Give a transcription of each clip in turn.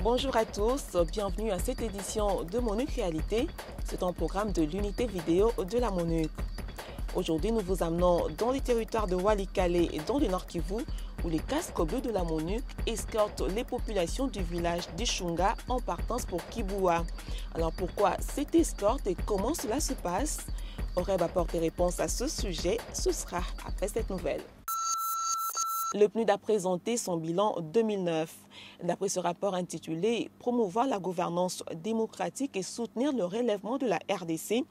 Bonjour à tous, bienvenue à cette édition de MONUC Réalité. C'est un programme de l'unité vidéo de la MONUC. Aujourd'hui, nous vous amenons dans les territoires de Walikale et dans le Nord Kivu, où les casques bleus de la MONUC escortent les populations du village d'Ishunga en partance pour Kiboua. Alors pourquoi cette escorte et comment cela se passe? Oreb apporte des réponses à ce sujet, ce sera après cette nouvelle. Le PNUD a présenté son bilan 2009. D'après ce rapport intitulé « Promouvoir la gouvernance démocratique et soutenir le relèvement de la RDC »,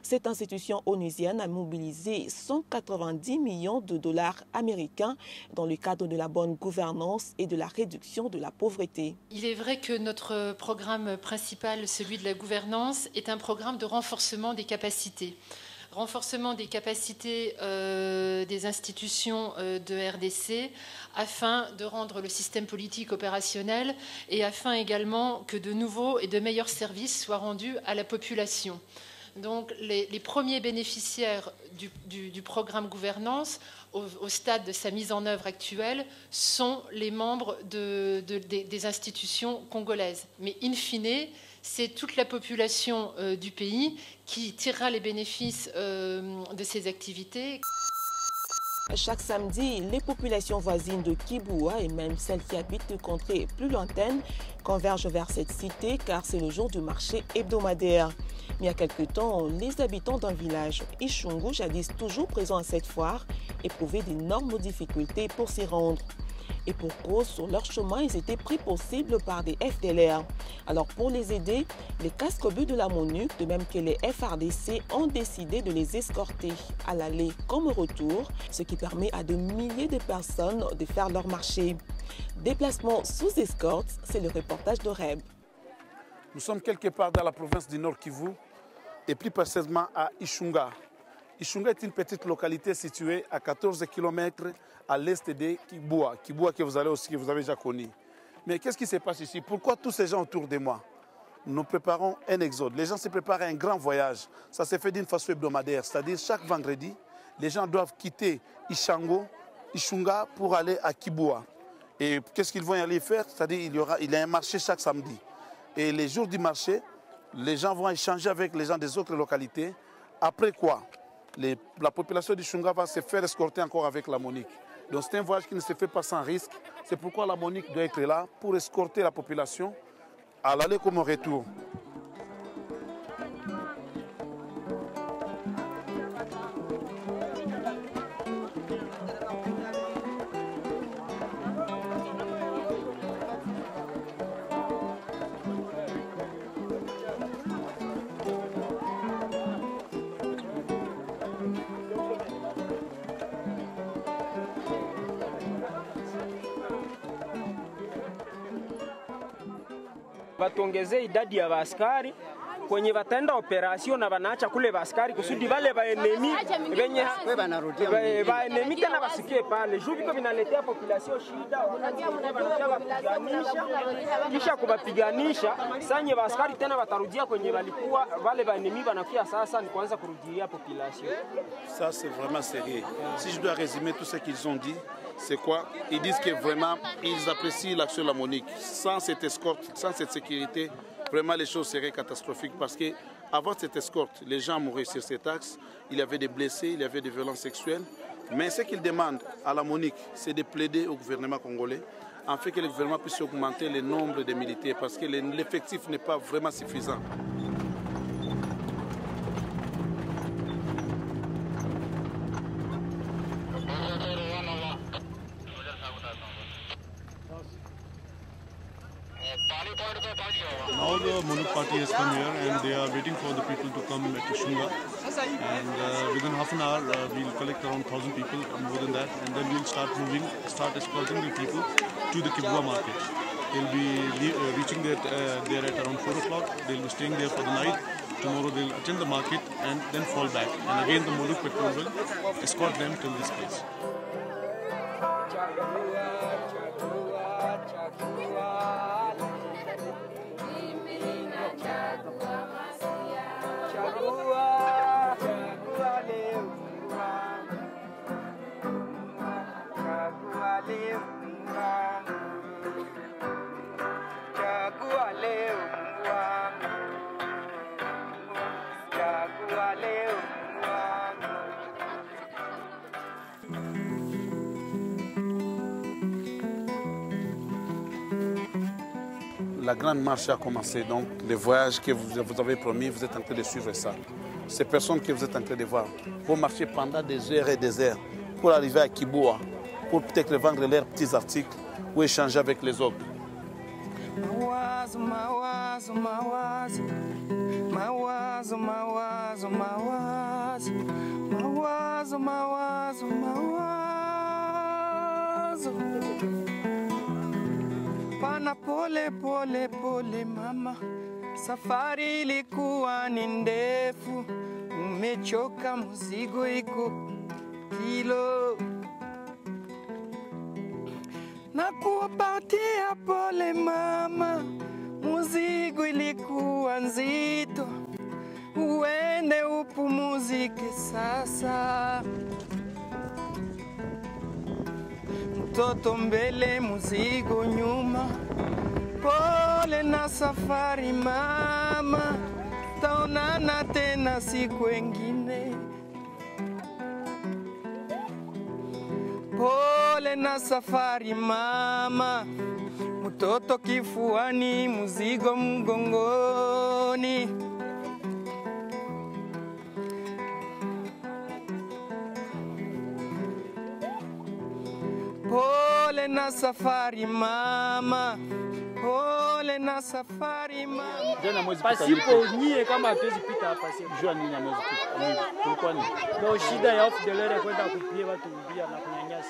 cette institution onusienne a mobilisé 190 millions de dollars américains dans le cadre de la bonne gouvernance et de la réduction de la pauvreté. Il est vrai que notre programme principal, celui de la gouvernance, est un programme de renforcement des capacités. Renforcement des capacités des institutions de RDC afin de rendre le système politique opérationnel et afin également que de nouveaux et de meilleurs services soient rendus à la population. Donc les premiers bénéficiaires du programme gouvernance au stade de sa mise en œuvre actuelle sont les membres des institutions congolaises. Mais in fine, c'est toute la population du pays qui tirera les bénéfices de ces activités. Chaque samedi, les populations voisines de Kiboua et même celles qui habitent de contrées plus lointaines convergent vers cette cité car c'est le jour du marché hebdomadaire. Mais il y a quelque temps, les habitants d'un village, Ishungu, jadis toujours présents à cette foire, éprouvaient d'énormes difficultés pour s'y rendre. Et pour cause, sur leur chemin, ils étaient pris pour cible par des FDLR. Alors pour les aider, les casques bleus de la MONUC, de même que les FRDC, ont décidé de les escorter à l'aller comme au retour, ce qui permet à de milliers de personnes de faire leur marché. Déplacement sous escorte, c'est le reportage d'Oreb. Nous sommes quelque part dans la province du Nord Kivu et plus précisément à Ishunga. Ishunga est une petite localité située à 14 km à l'est de Kiboua. Kiboua que vous avez déjà connu. Mais qu'est-ce qui se passe ici? Pourquoi tous ces gens autour de moi? Nous préparons un exode. Les gens se préparent à un grand voyage. Ça se fait d'une façon hebdomadaire. C'est-à-dire chaque vendredi, les gens doivent quitter Ishunga pour aller à Kiboua. Et qu'est-ce qu'ils vont y aller faire? C'est-à-dire il y a un marché chaque samedi. Et les jours du marché, les gens vont échanger avec les gens des autres localités. Après quoi, la population d'Ishunga va se faire escorter encore avec la MONUC. Donc c'est un voyage qui ne se fait pas sans risque. C'est pourquoi la MONUC doit être là pour escorter la population à l'aller comme au retour. Watongeze idadi ya askari kwenye wataenda operasyon na wanaacha kule askari kusudi wale waenemi wenye waenemi tena wasikie pale juu viko vinaletea population shida, kisha kuwapiganisha sanye askari tena watarudia kwenye walikuwa wale waenemi wanakia. Sasa ni kuanza kurudia population. Ça c'est vraiment sérieux. Si je dois résumer tout ce qu'ils ont dit, c'est quoi? Ils disent que vraiment ils apprécient l'action de la MONUC. Sans cette escorte, sans cette sécurité, vraiment les choses seraient catastrophiques parce que avant cette escorte, les gens mouraient sur cet axe, il y avait des blessés, il y avait des violences sexuelles. Mais ce qu'ils demandent à la MONUC, c'est de plaider au gouvernement congolais afin que le gouvernement puisse augmenter le nombre de militaires parce que l'effectif n'est pas vraiment suffisant. Now the MONUC party has come here and they are waiting for the people to come at Ishunga. And within half an hour, we'll collect around 1,000 people, more than that, and then we'll start escorting the people to the Kiboua market. They'll be reaching there at around 4 o'clock. They'll be staying there for the night. Tomorrow they'll attend the market and then fall back. And again the MONUC patrol will escort them till this place. Chagua la grande marche a commencé. Donc, le voyage que vous avez promis, vous êtes en train de suivre ça. Ces personnes que vous êtes en train de voir, vont marcher pendant des heures et des heures pour arriver à Kiboua, pour peut-être vendre leurs petits articles ou échanger avec les autres. Mawazo, mawazo, mawazo, mawazo, mawazo, mawazo, mawazo, mawazo, mawazo. Pana pole pole pole mama, safari ilikuwa ni ndefu, umechoka, mzigo iko kilo. Nakupatia pole mama, mzigo ilikuwa nzito, uende upumzike sasa. Mtoto mbele, mzigo nyuma, pole na safari mama, taonana tena siku ingine. Pole na safari mama, mtoto kifuani, mzigo mgongoni. Pole na safari mama, pole na safari mama. Pasipo nyie kama hatuwezi pita hapa sasa. Jua nini ya mwezi pita? Kulikuwa nini? Ndio shida ya off the lere kwenda kupia watu mbia na kunyanyasa.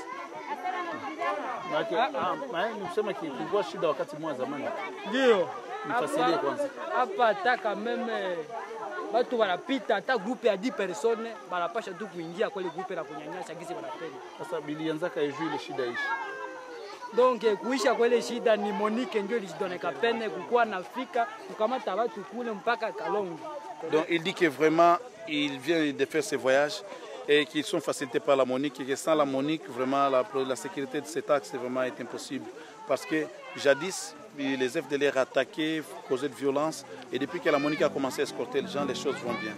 Nisema kulikuwa shida wakati mmoja zamani. Ndio. Nifasilie kwanza. Hapa taka meme watu wanapita hata grupe ya 10 personnes wanapasha tu kuingia kwa ile grupe na kunyanyasa gisi wanapenda. Sasa bilianza kaeju ile shida ishi. Donc kuisha kwa ile shida ni Monique ndio ilidoneka pene kukuwa nafika kukamata watu kule mpaka Kalongo. Donc il dit que vraiment il vient de faire ce voyage et qu'ils sont facilités par la Monique et que sans la Monique vraiment la sécurité de cet axe vraiment est impossible parce que jadis les FDLR attaquaient, causaient de violence et depuis que la Monique a commencé à escorter les gens, les choses vont bien.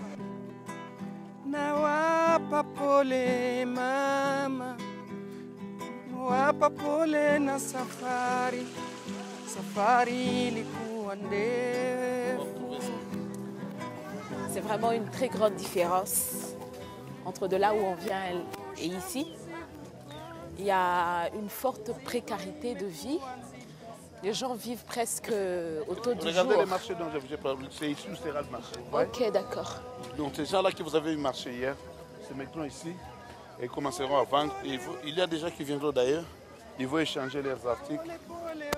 Nawapa pole mama, nawapa pole na safari, safari ilikuwa ndefu. C'est vraiment une très grande différence entre de là où on vient et ici. Il y a une forte précarité de vie. Les gens vivent presque au taux du jour. Regardez les marchés dont je vous ai parlé, c'est ici où sera le marché. Ok, d'accord. Donc ces gens-là que vous avez eu marché hier, se mettront ici et commenceront à vendre. Il y a des gens qui viendront d'ailleurs, ils vont échanger leurs articles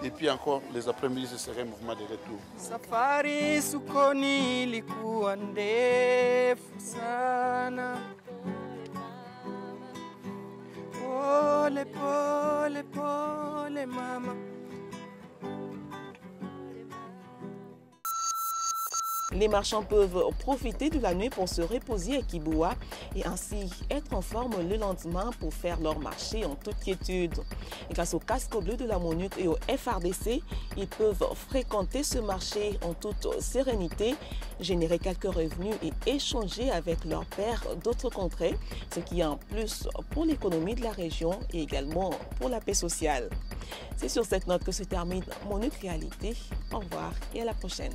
et puis encore les après-midi ce serait un mouvement de retour. Safari sokoni ilikuwa ndefu sana. Pole pole pole mama. Les marchands peuvent profiter de la nuit pour se reposer à Kiboua et ainsi être en forme le lendemain pour faire leur marché en toute quiétude. Et grâce au casque bleu de la MONUC et au FRDC, ils peuvent fréquenter ce marché en toute sérénité, générer quelques revenus et échanger avec leurs pairs d'autres contrées, ce qui est un plus pour l'économie de la région et également pour la paix sociale. C'est sur cette note que se termine MONUC Réalité. Au revoir et à la prochaine.